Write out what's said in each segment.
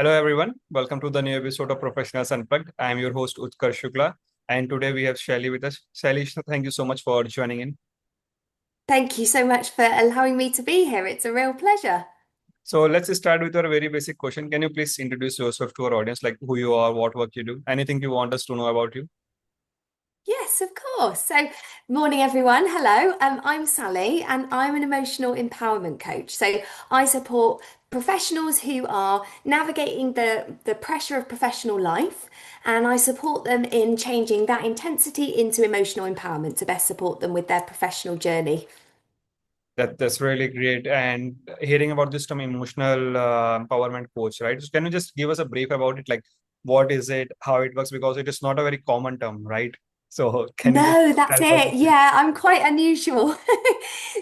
Hello, everyone. Welcome to the new episode of Professionals Unplugged. I am your host, Utkarsh Shukla, and today we have Shelly with us. Shelly, thank you so much for joining in. Thank you so much for allowing me to be here. It's a real pleasure. So, let's start with our very basic question. Can you please introduce yourself to our audience, like who you are, what work you do, anything you want us to know about you? Yes, of course. So, morning, everyone. Hello. I'm Sally, and I'm an emotional empowerment coach. So, I support professionals who are navigating the pressure of professional life, and I support them in changing that intensity into emotional empowerment to best support them with their professional journey. That's really great. And hearing about this term, emotional empowerment coach, right? So can you just give us a brief about it, like what is it, how it works? Because it is not a very common term, right? So, can you just No, that's help us it. with it? Yeah, I'm quite unusual.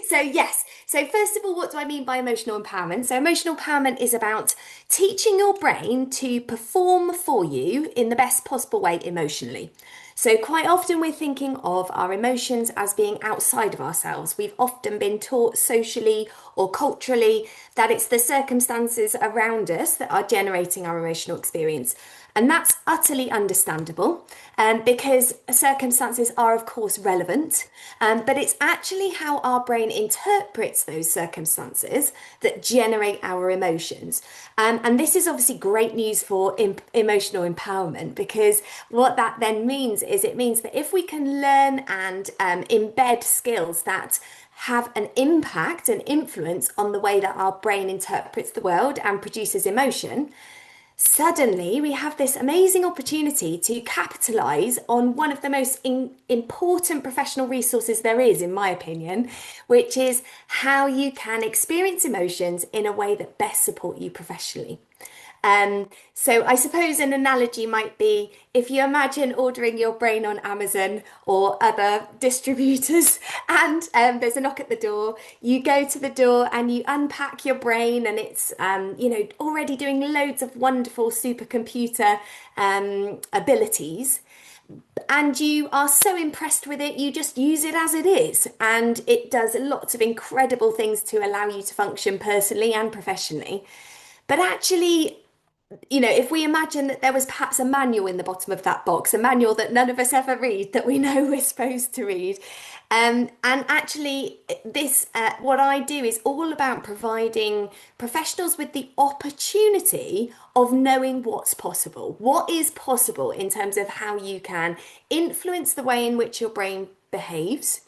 So, yes. So, first of all, what do I mean by emotional empowerment? So, emotional empowerment is about teaching your brain to perform for you in the best possible way emotionally. So, quite often we're thinking of our emotions as being outside of ourselves. We've often been taught socially or culturally that it's the circumstances around us that are generating our emotional experience. And that's utterly understandable because circumstances are, of course, relevant, but it's actually how our brain interprets those circumstances that generate our emotions. And this is obviously great news for emotional empowerment because what that then means is it means that if we can learn and embed skills that have an impact and influence on the way that our brain interprets the world and produces emotion, suddenly we have this amazing opportunity to capitalize on one of the most important professional resources there is, in my opinion, which is how you can experience emotions in a way that best support you professionally. So I suppose an analogy might be if you imagine ordering your brain on Amazon or other distributors, and there's a knock at the door. You go to the door and you unpack your brain, and it's already doing loads of wonderful supercomputer abilities. And you are so impressed with it, you just use it as it is. And it does lots of incredible things to allow you to function personally and professionally. But actually, if we imagine that there was perhaps a manual in the bottom of that box, a manual that none of us ever read, that we know we're supposed to read. And actually, what I do is all about providing professionals with the opportunity of knowing what's possible. What is possible in terms of how you can influence the way in which your brain behaves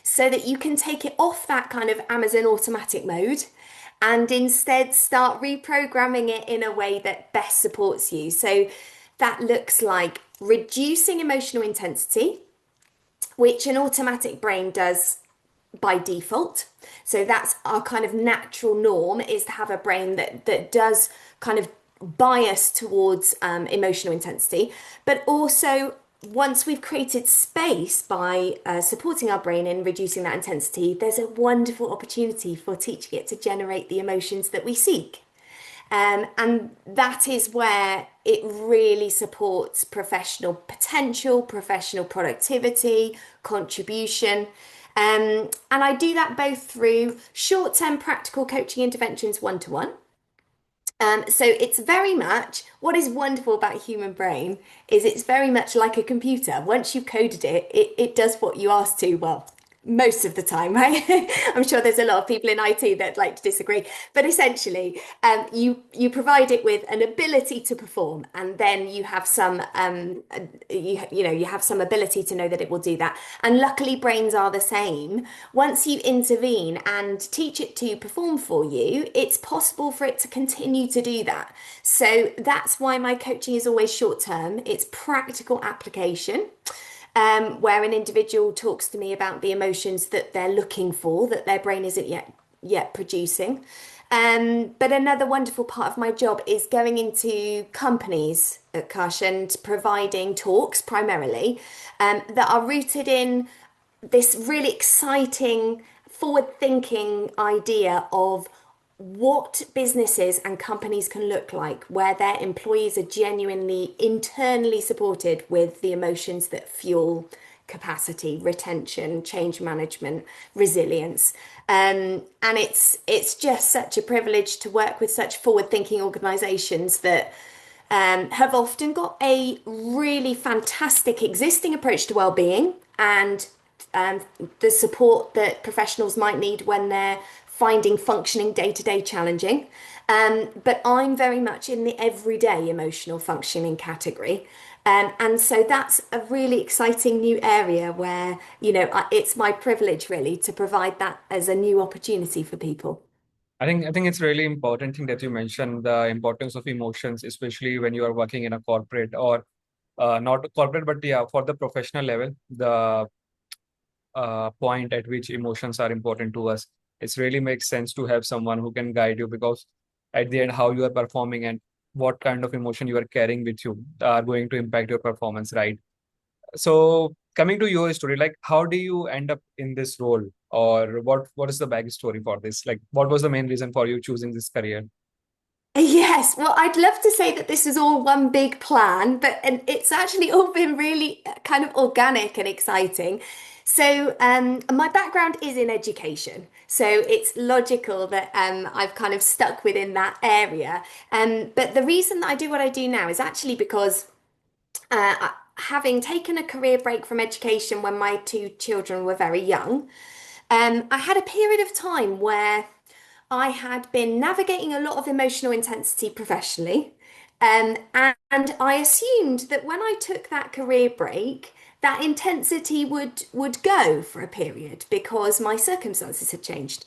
so that you can take it off that kind of Amazon automatic mode and instead start reprogramming it in a way that best supports you. So that looks like reducing emotional intensity, which an automatic brain does by default. So that's our kind of natural norm, is to have a brain that does kind of bias towards emotional intensity, but also once we've created space by supporting our brain in reducing that intensity, there's a wonderful opportunity for teaching it to generate the emotions that we seek. And that is where it really supports professional potential, professional productivity, contribution. And I do that both through short-term practical coaching interventions one-to-one. So it's very much what is wonderful about human brain is it's very much like a computer. Once you've coded it, it does what you ask to. Well, most of the time, right? I'm sure there's a lot of people in IT that like to disagree, but essentially, you provide it with an ability to perform, and then you have some you have some ability to know that it will do that. And luckily, brains are the same. Once you intervene and teach it to perform for you, it's possible for it to continue to do that. So that's why my coaching is always short term. It's practical application where an individual talks to me about the emotions that they're looking for, that their brain isn't yet producing. But another wonderful part of my job is going into companies, Utkarsh, and providing talks primarily that are rooted in this really exciting, forward-thinking idea of what businesses and companies can look like where their employees are genuinely internally supported with the emotions that fuel capacity, retention, change management, resilience. And it's just such a privilege to work with such forward-thinking organizations that have often got a really fantastic existing approach to well-being and um, the support that professionals might need when they're finding functioning day to day challenging. But I'm very much in the everyday emotional functioning category. And so that's a really exciting new area where, it's my privilege really to provide that as a new opportunity for people. I think it's really important thing that you mentioned the importance of emotions, especially when you are working in a corporate or not corporate, but yeah, for the professional level, the point at which emotions are important to us. It really makes sense to have someone who can guide you because at the end, how you are performing and what kind of emotion you are carrying with you are going to impact your performance, right? So coming to your story, like how do you end up in this role, or what is the backstory for this? Like, what was the main reason for you choosing this career? Yes, well, I'd love to say that this is all one big plan, but and it's actually all been really kind of organic and exciting. So, my background is in education, so it's logical that I've kind of stuck within that area. But the reason that I do what I do now is actually because having taken a career break from education when my two children were very young, I had a period of time where I had been navigating a lot of emotional intensity professionally. And I assumed that when I took that career break, that intensity would go for a period because my circumstances had changed.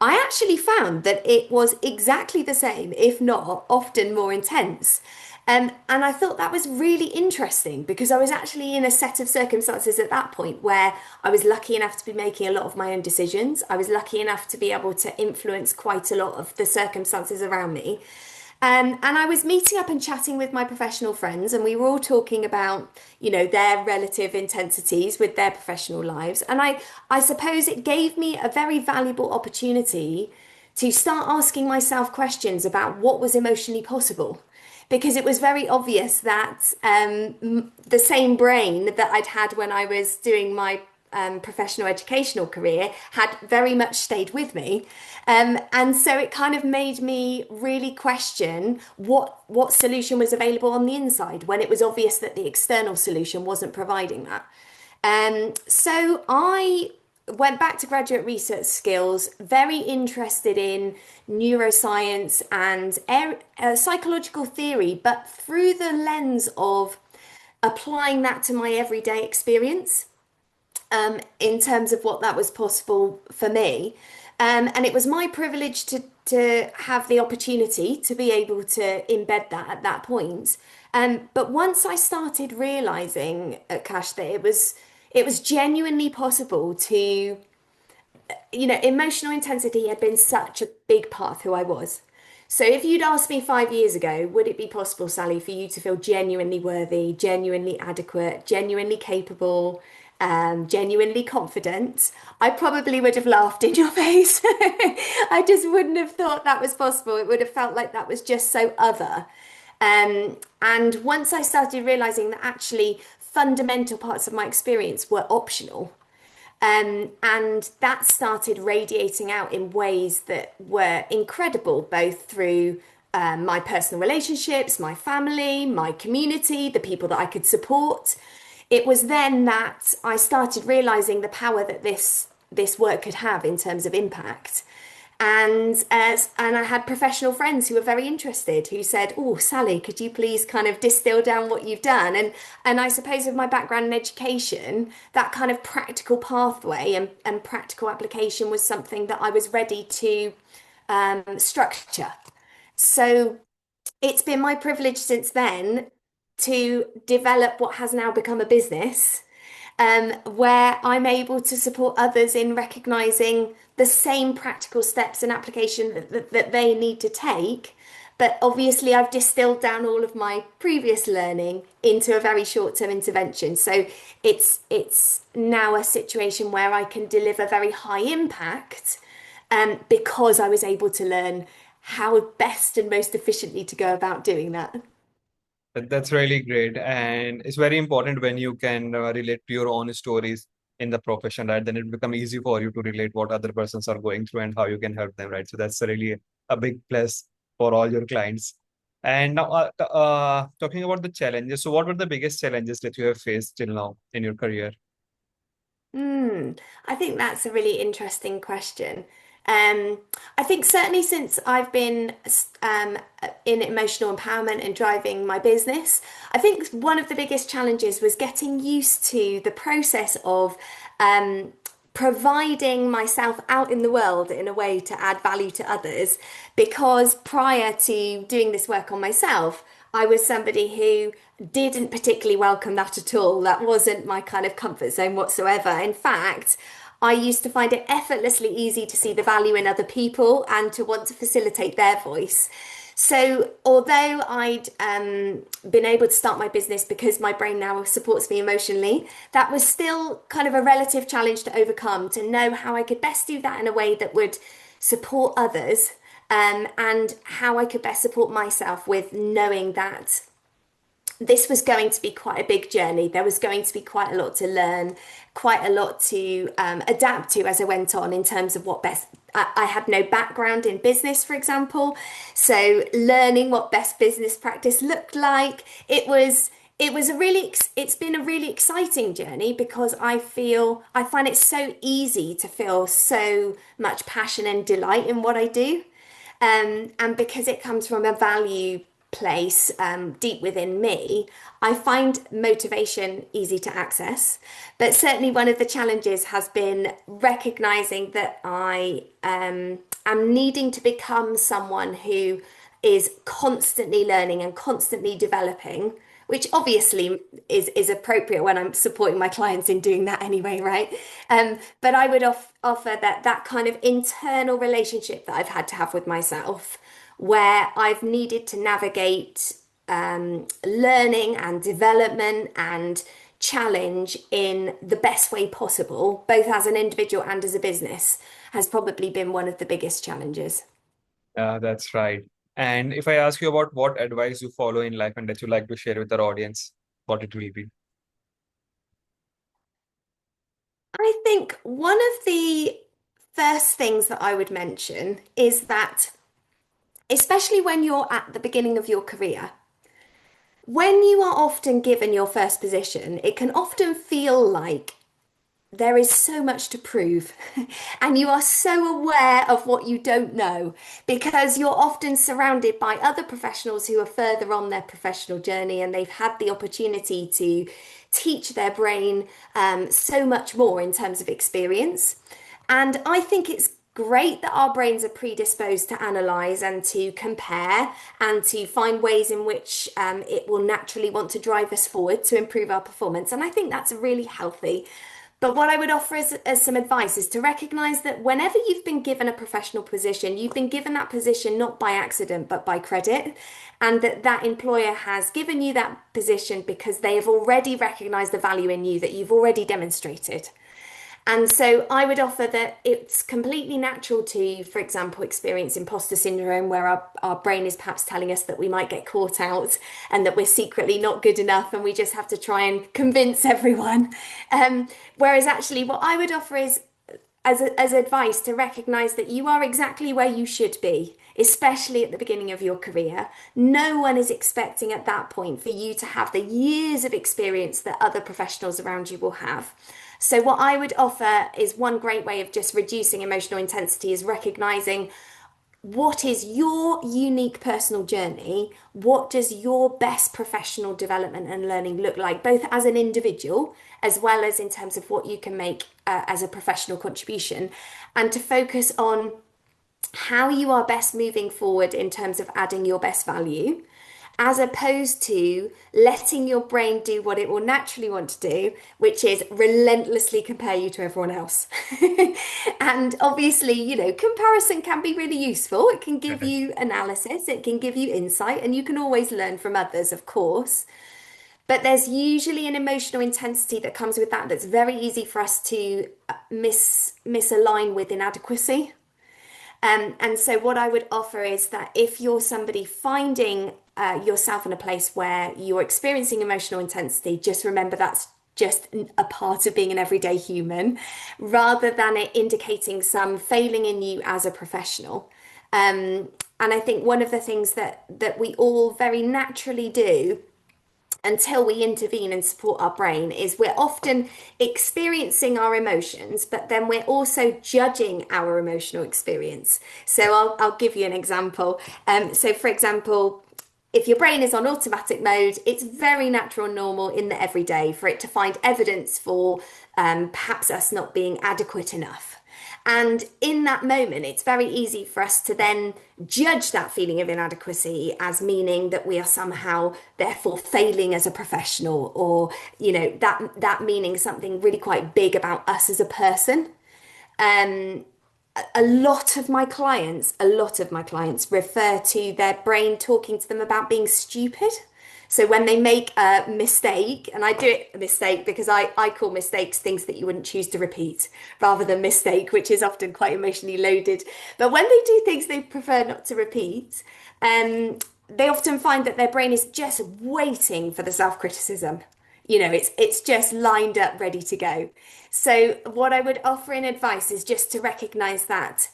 I actually found that it was exactly the same, if not often more intense. And I thought that was really interesting because I was actually in a set of circumstances at that point where I was lucky enough to be making a lot of my own decisions. I was lucky enough to be able to influence quite a lot of the circumstances around me. And I was meeting up and chatting with my professional friends, and we were all talking about, their relative intensities with their professional lives. And I suppose it gave me a very valuable opportunity to start asking myself questions about what was emotionally possible. Because it was very obvious that the same brain that I'd had when I was doing my professional educational career had very much stayed with me. And so it kind of made me really question what solution was available on the inside when it was obvious that the external solution wasn't providing that. So I went back to graduate research skills, very interested in neuroscience and psychological theory, but through the lens of applying that to my everyday experience in terms of what that was possible for me. And it was my privilege to have the opportunity to be able to embed that at that point. But once I started realizing, Cash, that it was genuinely possible to, emotional intensity had been such a big part of who I was. So if you'd asked me 5 years ago, would it be possible, Sally, for you to feel genuinely worthy, genuinely adequate, genuinely capable, genuinely confident, I probably would have laughed in your face. I just wouldn't have thought that was possible. It would have felt like that was just so other. And once I started realizing that actually fundamental parts of my experience were optional, and that started radiating out in ways that were incredible, both through my personal relationships, my family, my community, the people that I could support. It was then that I started realizing the power that this work could have in terms of impact. And I had professional friends who were very interested, who said, "Oh, Sally, could you please kind of distill down what you've done?" And I suppose with my background in education, that kind of practical pathway and practical application was something that I was ready to structure. So it's been my privilege since then to develop what has now become a business, where I'm able to support others in recognizing the same practical steps and application that they need to take. But obviously, I've distilled down all of my previous learning into a very short-term intervention. So it's now a situation where I can deliver very high impact, because I was able to learn how best and most efficiently to go about doing that. That's really great. And it's very important when you can relate to your own stories in the profession, right? Then it becomes easy for you to relate what other persons are going through and how you can help them, right? So that's really a big plus for all your clients. And now, talking about the challenges, so what were the biggest challenges that you have faced till now in your career? Hmm, I think that's a really interesting question. Um, I think certainly since I've been in emotional empowerment and driving my business, I think one of the biggest challenges was getting used to the process of um, providing myself out in the world in a way to add value to others. Because prior to doing this work on myself, I was somebody who didn't particularly welcome that at all. That wasn't my kind of comfort zone whatsoever. In fact, I used to find it effortlessly easy to see the value in other people and to want to facilitate their voice. So, although I'd been able to start my business because my brain now supports me emotionally, that was still kind of a relative challenge to overcome, to know how I could best do that in a way that would support others, and how I could best support myself with knowing that this was going to be quite a big journey. There was going to be quite a lot to learn, quite a lot to adapt to as I went on in terms of what best. I had no background in business, for example, so learning what best business practice looked like. It was a really it's been a really exciting journey because I find it so easy to feel so much passion and delight in what I do, and because it comes from a value place deep within me, I find motivation easy to access. But certainly, one of the challenges has been recognizing that I am needing to become someone who is constantly learning and constantly developing, which obviously is appropriate when I'm supporting my clients in doing that anyway, right? But I would offer that kind of internal relationship that I've had to have with myself, where I've needed to navigate learning and development and challenge in the best way possible, both as an individual and as a business, has probably been one of the biggest challenges. That's right. And if I ask you about what advice you follow in life and that you like to share with our audience, what it will be? I think one of the first things that I would mention is that, especially when you're at the beginning of your career, when you are often given your first position, it can often feel like there is so much to prove, and you are so aware of what you don't know because you're often surrounded by other professionals who are further on their professional journey and they've had the opportunity to teach their brain so much more in terms of experience. And I think it's great that our brains are predisposed to analyze and to compare and to find ways in which it will naturally want to drive us forward to improve our performance. And I think that's really healthy. But what I would offer as some advice is to recognize that whenever you've been given a professional position, you've been given that position not by accident, but by credit. And that employer has given you that position because they have already recognized the value in you that you've already demonstrated. And so I would offer that it's completely natural to, for example, experience imposter syndrome, where our brain is perhaps telling us that we might get caught out and that we're secretly not good enough and we just have to try and convince everyone. Whereas actually, what I would offer is as advice to recognize that you are exactly where you should be, especially at the beginning of your career. No one is expecting at that point for you to have the years of experience that other professionals around you will have. So, what I would offer is one great way of just reducing emotional intensity is recognizing what is your unique personal journey? What does your best professional development and learning look like, both as an individual as well as in terms of what you can make as a professional contribution? And to focus on how you are best moving forward in terms of adding your best value, as opposed to letting your brain do what it will naturally want to do, which is relentlessly compare you to everyone else. And obviously, comparison can be really useful. It can give Correct. you analysis, it can give you insight, and you can always learn from others, of course. But there's usually an emotional intensity that comes with that that's very easy for us to misalign with inadequacy. And so, what I would offer is that if you're somebody finding yourself in a place where you're experiencing emotional intensity, just remember that's just a part of being an everyday human, rather than it indicating some failing in you as a professional. And I think one of the things that we all very naturally do until we intervene and support our brain is we're often experiencing our emotions, but then we're also judging our emotional experience. So I'll give you an example. So for example, if your brain is on automatic mode, it's very natural and normal in the everyday for it to find evidence for perhaps us not being adequate enough. And in that moment, it's very easy for us to then judge that feeling of inadequacy as meaning that we are somehow therefore failing as a professional, or, that meaning something really quite big about us as a person. Um, a lot of my clients refer to their brain talking to them about being stupid. So when they make a mistake, and I do it a mistake because I call mistakes things that you wouldn't choose to repeat rather than mistake, which is often quite emotionally loaded. But when they do things they prefer not to repeat, they often find that their brain is just waiting for the self-criticism. It's just lined up, ready to go. So what I would offer in advice is just to recognize that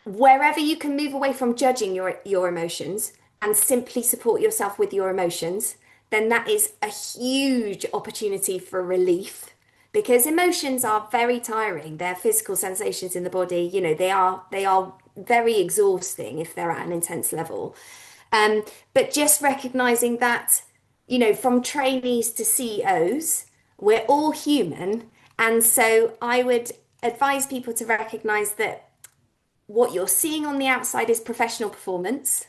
wherever you can move away from judging your emotions and simply support yourself with your emotions, then that is a huge opportunity for relief, because emotions are very tiring. They're physical sensations in the body. They are very exhausting if they're at an intense level. But just recognizing that, from trainees to CEOs, we're all human. And so I would advise people to recognize that what you're seeing on the outside is professional performance,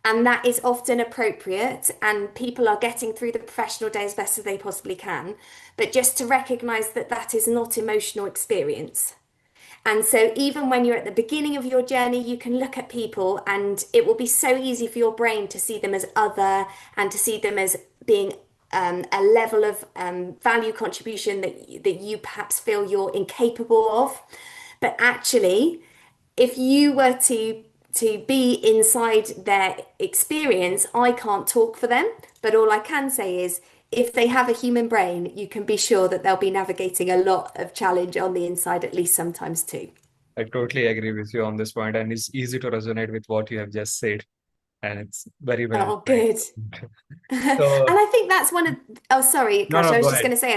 and that is often appropriate, and people are getting through the professional day as best as they possibly can. But just to recognize that that is not emotional experience. And so, even when you're at the beginning of your journey, you can look at people, and it will be so easy for your brain to see them as other and to see them as being a level of value contribution that you perhaps feel you're incapable of. But actually, if you were to be inside their experience, I can't talk for them, but all I can say is if they have a human brain, you can be sure that they'll be navigating a lot of challenge on the inside, at least sometimes too. I totally agree with you on this point, and it's easy to resonate with what you have just said, and it's very well Oh, explained. good. And So, I think that's one of, oh, sorry, no, Kash, no, I was go just ahead. going to say,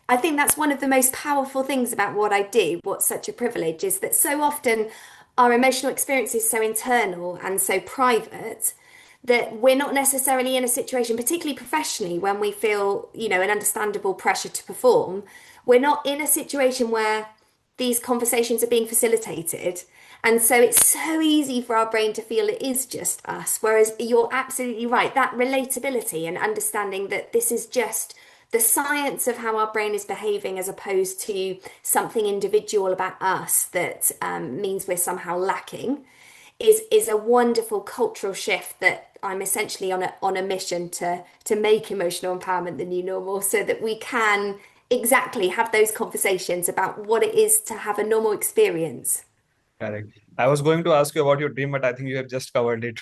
I think that's one of the most powerful things about what I do, what's such a privilege, is that so often our emotional experience is so internal and so private that we're not necessarily in a situation, particularly professionally, when we feel, an understandable pressure to perform. We're not in a situation where these conversations are being facilitated. And so it's so easy for our brain to feel it is just us. Whereas you're absolutely right, that relatability and understanding that this is just the science of how our brain is behaving as opposed to something individual about us that means we're somehow lacking is a wonderful cultural shift that I'm essentially on a mission to make emotional empowerment the new normal, so that we can exactly have those conversations about what it is to have a normal experience. Correct. I was going to ask you about your dream, but I think you have just covered it.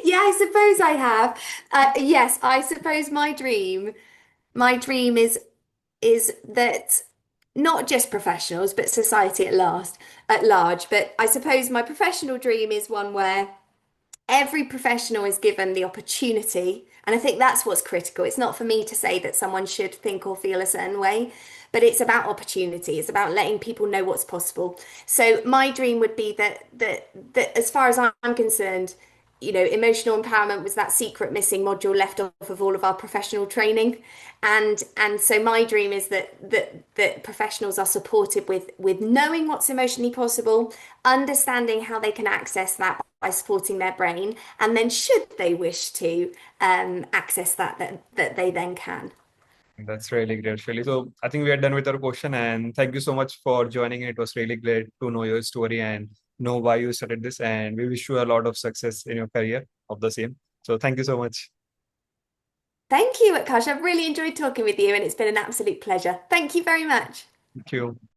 Yeah, I suppose I have. Yes, I suppose my dream is that not just professionals, but society at large. But I suppose my professional dream is one where every professional is given the opportunity. And I think that's what's critical. It's not for me to say that someone should think or feel a certain way, but it's about opportunity. It's about letting people know what's possible. So my dream would be that as far as I'm concerned, emotional empowerment was that secret missing module left off of all of our professional training. And so my dream is that professionals are supported with knowing what's emotionally possible, understanding how they can access that by supporting their brain, and then should they wish to access that they then can. That's really great, really. So I think we are done with our question, and thank you so much for joining. It was really great to know your story and know why you started this. And we wish you a lot of success in your career of the same. So thank you so much. Thank you, Utkarsh. I've really enjoyed talking with you, and it's been an absolute pleasure. Thank you very much. Thank you.